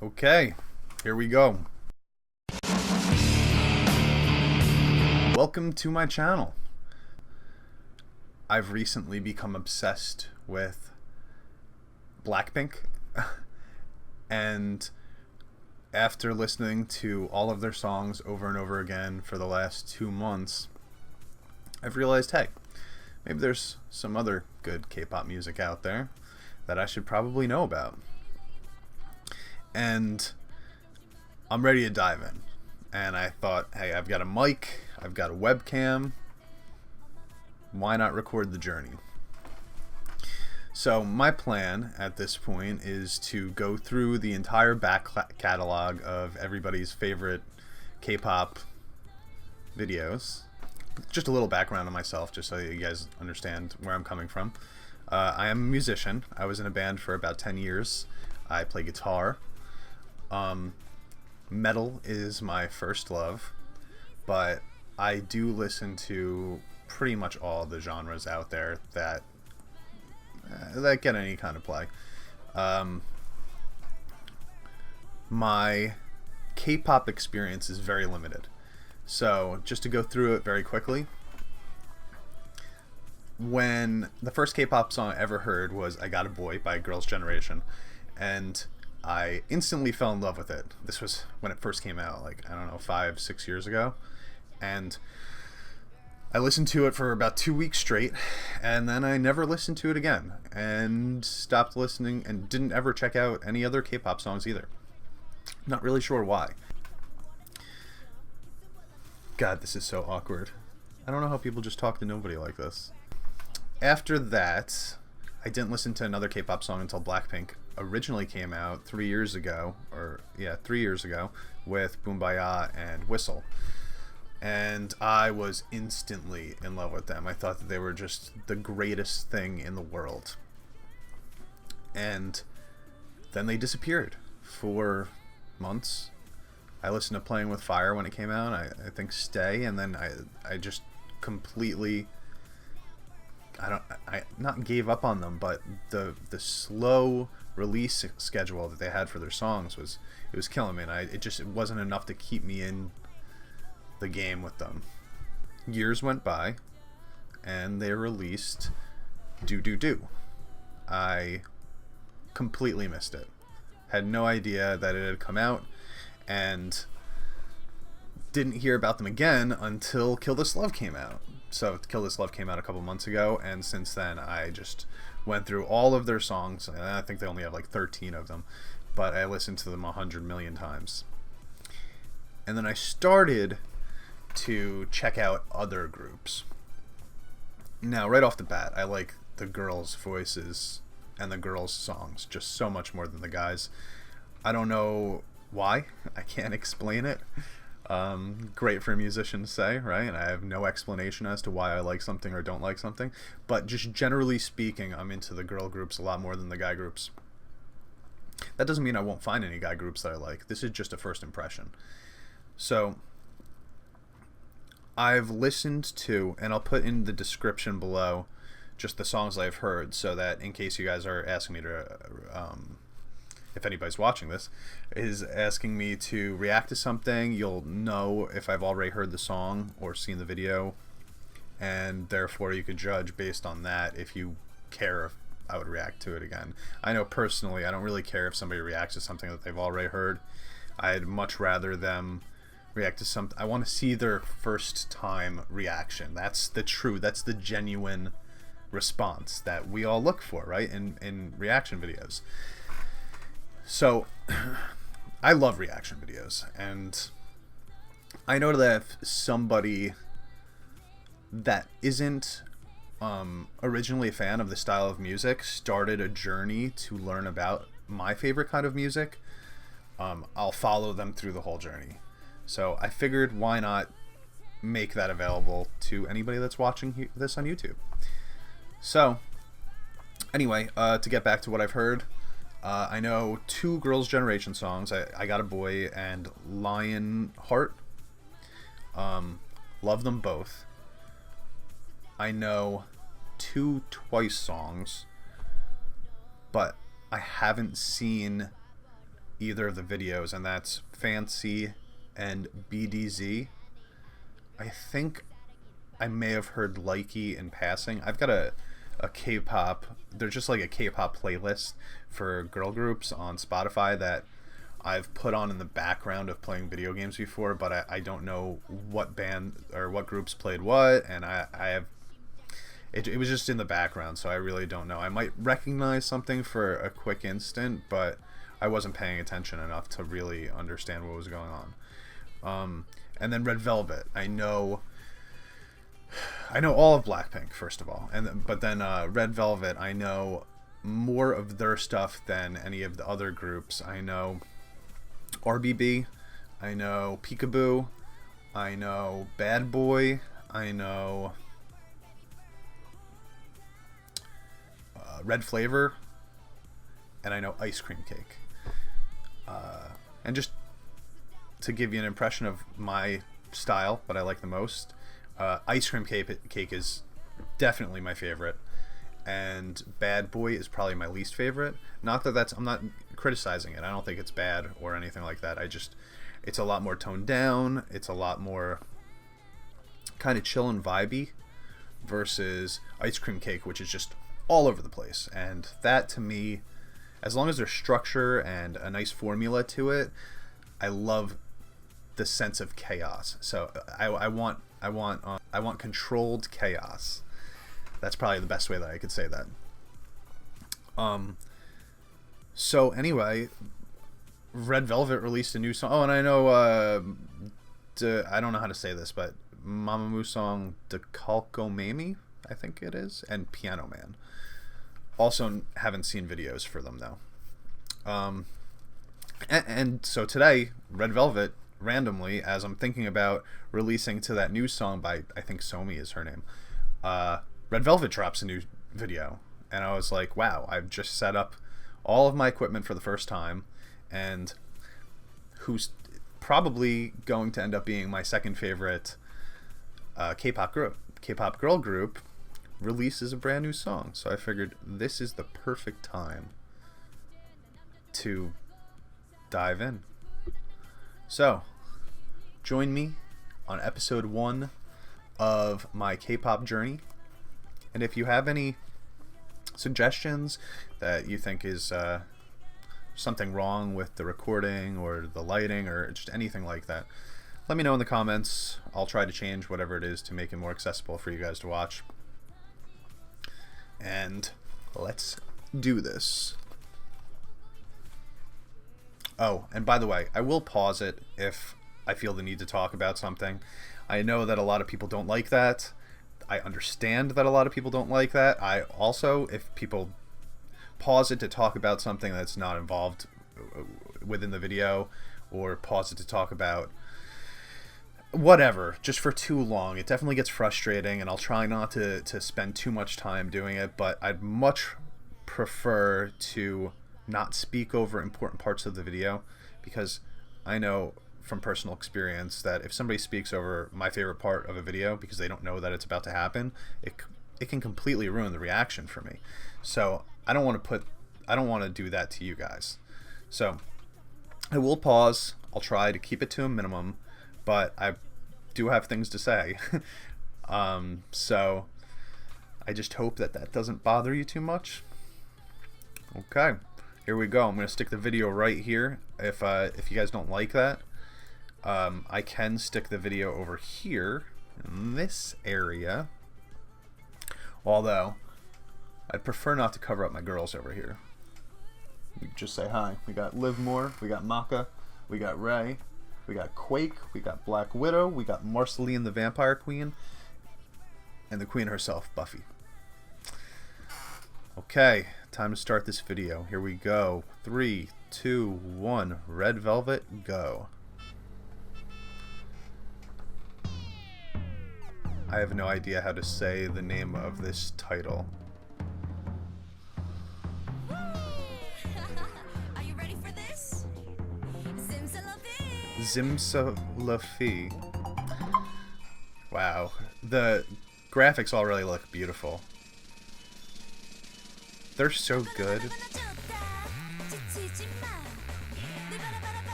Okay, here we go. Welcome to my channel. I've recently become obsessed with Blackpink, and after listening to all of their songs over and over again for the last 2 months, I've realized, hey, maybe there's some other good K-pop music out there that I should probably know about. And I'm ready to dive in. And I thought, hey, I've got a mic, I've got a webcam, why not record the journey? So my plan at this point is to go through the entire back catalog of everybody's favorite K-pop videos. Just a little background on myself, just so you guys understand where I'm coming from. I am a musician. I was in a band for about 10 years. I play guitar. Metal is my first love, but I do listen to pretty much all the genres out there that get any kind of play. My K-pop experience is very limited, so just to go through it very quickly. When the first K-pop song I ever heard was "I Got a Boy" by Girls' Generation, and I instantly fell in love with it. This was when it first came out, like, I don't know, 5-6 years ago. And I listened to it for about 2 weeks straight, and then I never listened to it again, and stopped listening and didn't ever check out any other K-pop songs either. Not really sure why. God, this is so awkward. I don't know how people just talk to nobody like this. After that, I didn't listen to another K-pop song until Blackpink originally came out 3 years ago, 3 years ago, with Boombaya and Whistle. And I was instantly in love with them. I thought that they were just the greatest thing in the world. And then they disappeared for months. I listened to Playing with Fire when it came out, I think Stay, and then I just completely, I not gave up on them, but the slow release schedule that they had for their songs was killing me, and it wasn't enough to keep me in the game with them. Years went by, and they released Do Do Do. I completely missed it. Had no idea that it had come out, and didn't hear about them again until Kill This Love came out. So Kill This Love came out a couple months ago, and since then I just went through all of their songs, and I think they only have like 13 of them, but I listened to them 100 million times. And then I started to check out other groups. Now, right off the bat, I like the girls' voices and the girls' songs just so much more than the guys. I don't know why. I can't explain it. Great for a musician to say, right? And I have no explanation as to why I like something or don't like something. But just generally speaking, I'm into the girl groups a lot more than the guy groups. That doesn't mean I won't find any guy groups that I like. This is just a first impression. So I've listened to, and I'll put in the description below, just the songs I've heard, so that in case you guys are asking me to, if anybody's watching this, is asking me to react to something, you'll know if I've already heard the song or seen the video, and therefore you could judge based on that if you care if I would react to it again. I know personally I don't really care if somebody reacts to something that they've already heard. I'd much rather them react to something. I want to see their first time reaction. That's the genuine response that we all look for, right, in reaction videos. So I love reaction videos, and I know that if somebody that isn't originally a fan of the style of music started a journey to learn about my favorite kind of music, I'll follow them through the whole journey. So I figured, why not make that available to anybody that's watching this on YouTube. So anyway, to get back to what I've heard, I know 2 Girls' Generation songs. I Got a Boy and Lionheart. Love them both. I know 2 Twice songs, but I haven't seen either of the videos, and that's Fancy and BDZ. I think I may have heard Likey in passing. I've got a K-pop, there's just like a K-pop playlist for girl groups on Spotify that I've put on in the background of playing video games before, but I don't know what band or what groups played what, and I have it was just in the background, so I really don't know. I might recognize something for a quick instant, but I wasn't paying attention enough to really understand what was going on. And then Red Velvet, I know all of Blackpink, first of all, but then Red Velvet, I know more of their stuff than any of the other groups. I know RBB, I know Peekaboo, I know Bad Boy, I know Red Flavor, and I know Ice Cream Cake. And just to give you an impression of my style, what I like the most, Ice Cream Cake is definitely my favorite, and Bad Boy is probably my least favorite. Not that I'm not criticizing it. I don't think it's bad or anything like that. It's a lot more toned down. It's a lot more kind of chill and vibey versus Ice Cream Cake, which is just all over the place. And that, to me, as long as there's structure and a nice formula to it, I love the sense of chaos. So I want controlled chaos. That's probably the best way that I could say that. So anyway, Red Velvet released a new song. Oh, and I know I don't know how to say this, but Mamamoo song Decalcomanie, I think it is, and Piano Man. Also haven't seen videos for them though. And so today, Red Velvet, randomly, as I'm thinking about releasing to that new song by, I think Somi is her name, Red Velvet drops a new video, and I was like, wow, I've just set up all of my equipment for the first time, and who's probably going to end up being my second favorite K-pop girl group, releases a brand new song. So I figured this is the perfect time to dive in. So join me on episode 1 of my K-pop journey, and if you have any suggestions that you think is something wrong with the recording or the lighting or just anything like that, let me know in the comments. I'll try to change whatever it is to make it more accessible for you guys to watch. And let's do this. Oh, and by the way, I will pause it if I feel the need to talk about something. I know that a lot of people don't like that. I understand that a lot of people don't like that. I also, if people pause it to talk about something that's not involved within the video, or pause it to talk about whatever, just for too long, it definitely gets frustrating, and I'll try not to spend too much time doing it, but I'd much prefer to not speak over important parts of the video, because I know from personal experience that if somebody speaks over my favorite part of a video because they don't know that it's about to happen, it can completely ruin the reaction for me. So I don't want to do that to you guys. So I will pause. I'll try to keep it to a minimum, but I do have things to say. So I just hope that doesn't bother you too much. Okay, here we go. I'm going to stick the video right here. If you guys don't like that, I can stick the video over here in this area. Although I'd prefer not to cover up my girls over here. We just say hi. We got Liv Moore, we got Maka, we got Ray, we got Quake, we got Black Widow, we got Marceline the Vampire Queen, and the Queen herself, Buffy. Okay, time to start this video. Here we go. 3, 2, 1. Red Velvet, go. I have no idea how to say the name of this title. Are you ready for this? Zimzalabim! Zimzalabim. Wow, the graphics all really look beautiful. They're so good.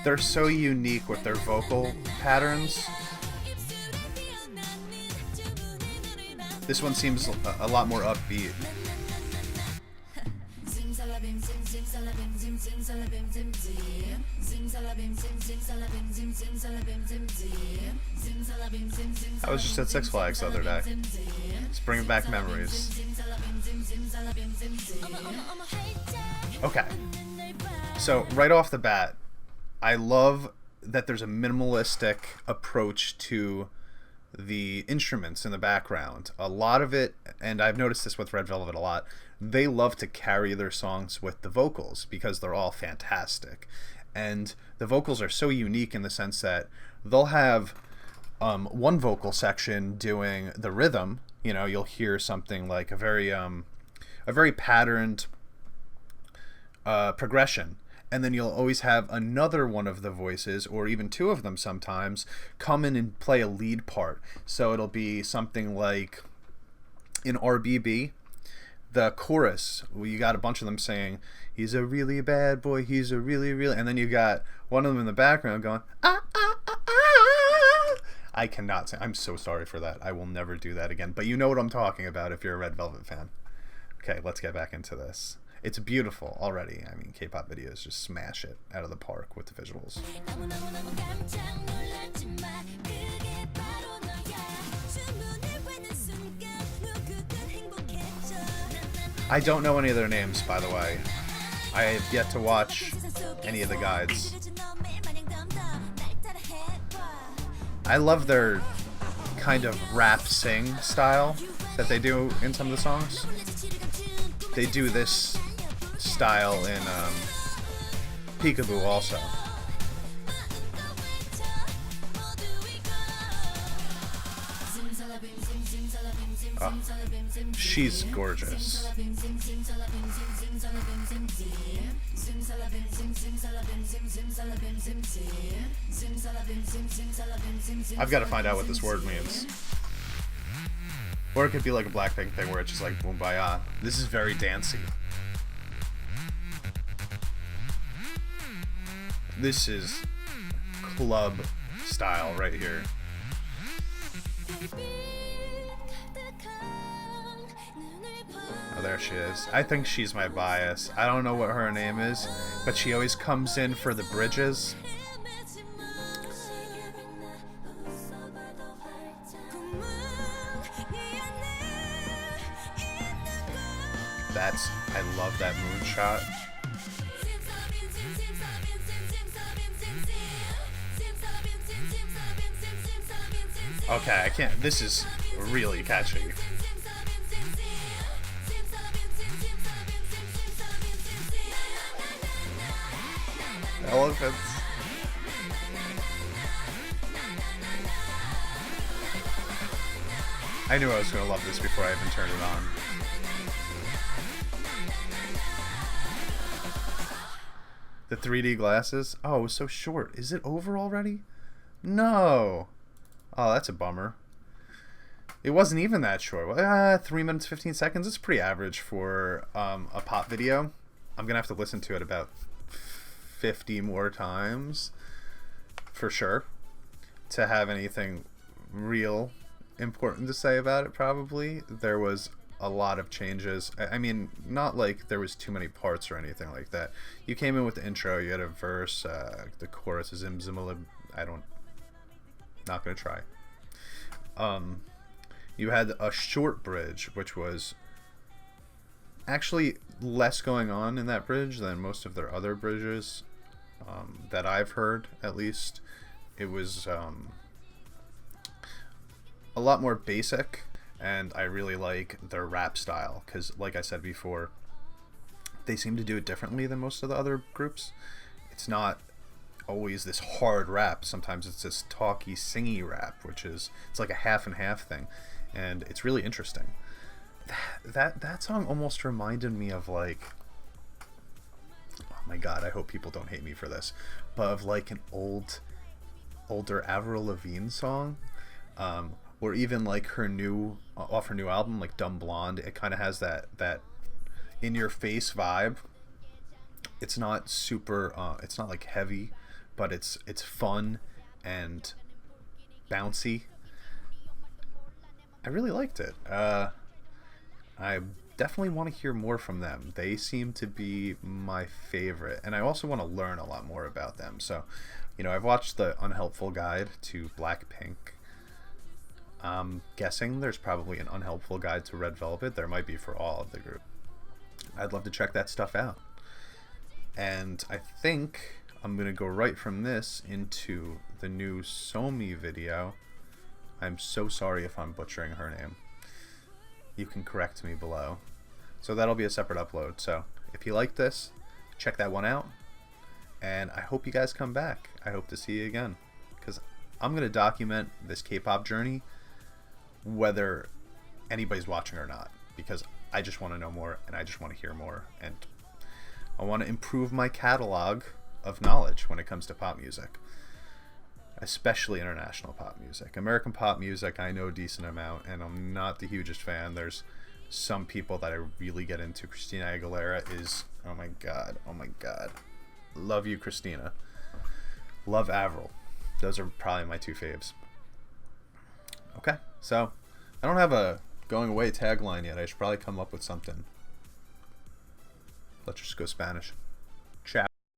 They're so unique with their vocal patterns. This one seems a lot more upbeat. I was just at Six Flags the other day. It's bringing back memories. Okay. So, right off the bat, I love that there's a minimalistic approach to the instruments in the background. A lot of it, and I've noticed this with Red Velvet a lot, they love to carry their songs with the vocals because they're all fantastic. And the vocals are so unique in the sense that they'll have one vocal section doing the rhythm. You know, you'll hear something like a very patterned progression. And then you'll always have another one of the voices, or even two of them sometimes, come in and play a lead part. So it'll be something like in RBB, the chorus, you got a bunch of them saying, he's a really bad boy, he's a really, and then you got one of them in the background going, ah, ah, ah, ah. I cannot sing. I'm so sorry for that. I will never do that again. But you know what I'm talking about if you're a Red Velvet fan. Okay, let's get back into this. It's beautiful already. I mean, K-pop videos just smash it out of the park with the visuals. I don't know any of their names, by the way. I have yet to watch any of the guides. I love their kind of rap sing style that they do in some of the songs. They do this style in Peekaboo also. Oh, she's gorgeous. I've got to find out what this word means. Or it could be like a Blackpink thing where it's just like Boombayah. This is very dancey. This is club style right here. Oh, there she is. I think she's my bias. I don't know what her name is, but she always comes in for the bridges. I love that moonshot. Okay, I can't. This is really catchy. Elephants. I knew I was going to love this before I even turned it on. The 3D glasses? Oh, it was so short. Is it over already? No. Oh, that's a bummer. It wasn't even that short. 3 minutes, 15 seconds. It's pretty average for a pop video. I'm going to have to listen to it about 50 more times for sure to have anything real important to say about it. Probably there was a lot of changes. I mean, not like there was too many parts or anything like that. You came in with the intro, you had a verse, the chorus is Zimzalabim. Not gonna try. You had a short bridge, which was actually less going on in that bridge than most of their other bridges that I've heard, at least. It was a lot more basic, and I really like their rap style because, like I said before, they seem to do it differently than most of the other groups. It's not always this hard rap. Sometimes it's this talky, singy rap, it's like a half and half thing, and it's really interesting. That song almost reminded me of like, oh my god, I hope people don't hate me for this, but of like an older Avril Lavigne song, or even like her new album, like Dumb Blonde. It kind of has that in your face vibe, it's not super. It's not like heavy, but it's fun and bouncy. I really liked it. I definitely want to hear more from them. They seem to be my favorite, and I also want to learn a lot more about them. So, I've watched the Unhelpful Guide to Blackpink. I'm guessing there's probably an Unhelpful Guide to Red Velvet. There might be for all of the group. I'd love to check that stuff out. And I think I'm going to go right from this into the new Somi video. I'm so sorry if I'm butchering her name. You can correct me below. So that'll be a separate upload. So if you like this, check that one out. And I hope you guys come back. I hope to see you again. Because I'm going to document this K-pop journey whether anybody's watching or not. Because I just want to know more and I just want to hear more. And I want to improve my catalog of knowledge when it comes to pop music. Especially international pop music. American pop music, I know a decent amount, and I'm not the hugest fan. There's some people that I really get into. Christina Aguilera is, oh my god. Love you, Christina. Love Avril. Those are probably my two faves. Okay, so I don't have a going away tagline yet. I should probably come up with something. Let's just go Spanish.